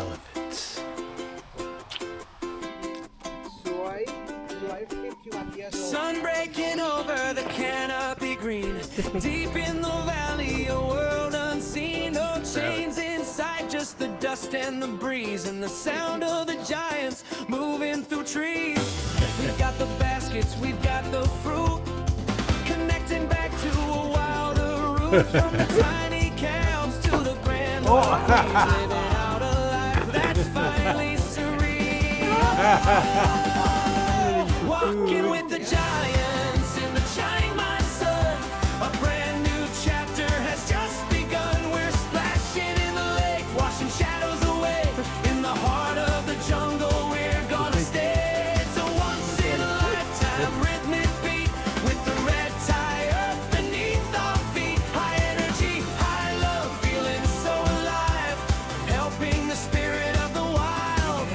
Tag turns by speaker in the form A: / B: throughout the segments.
A: elephants.
B: สวย51 years old
C: Sun breaking over the canopy green. Deep in the valley, a world unseen. No chains in sight, just the dust and the breeze. And the sound of the giants moving through trees. We've got the baskets, we've got the fruit. Connecting back to a wilder root. From the tiny camps to the grand queens. Living out a life that's finally serene. Walking with the giants in the Chiang Mai sun. A brand new chapter has just begun. We're splashing in the lake, washing shadows away. In the heart of the jungle, we're gonna stay. It's a once in a lifetime rhythmic beat with the red tie up beneath our feet. High energy, high love, feeling so alive. Helping the spirit of the wild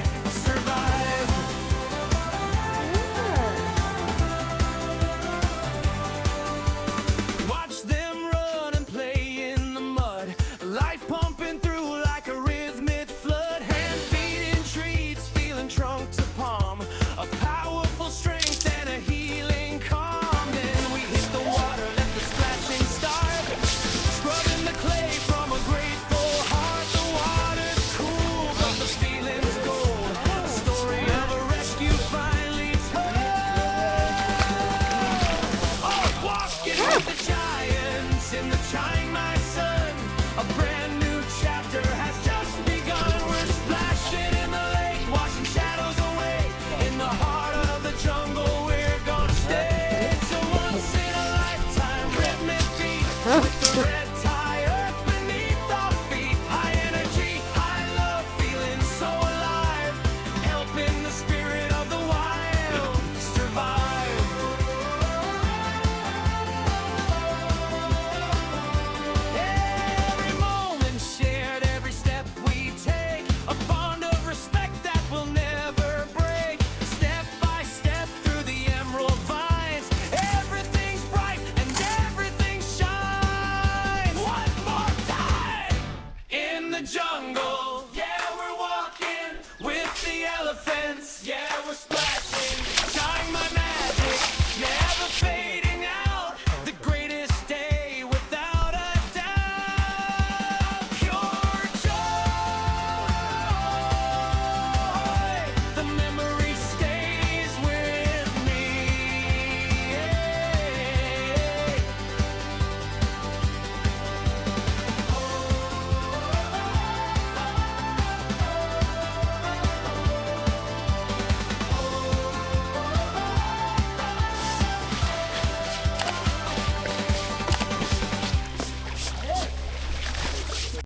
C: survive. Watch them run and play in the mud. Life pumping through like a rhythmic flood. Hand feeding treats, feeling trunk to palm. A powerful strength and a healing calm. Then we hit the water, let the splashing start. Scrubbing the clay from a grateful heart. The water's cool, but the feeling's gold. A story of a rescue finally told. Oh, walking with the giants in the Chiang Mai sun. A brand new chapter has just begun. We're splashing in the lake, washing shadows away. In the heart of the jungle, we're gonna stay. It's a once in a lifetime rhythmic beat with the red tie up beneath our feet. High energy, high love, feeling so alive. Helping the spirit of the wild survive. Every moment shared, every step we take, a bond of respect that will never break. Step by step through the emerald vines, everything's bright and everything shines. One more time in the jungle.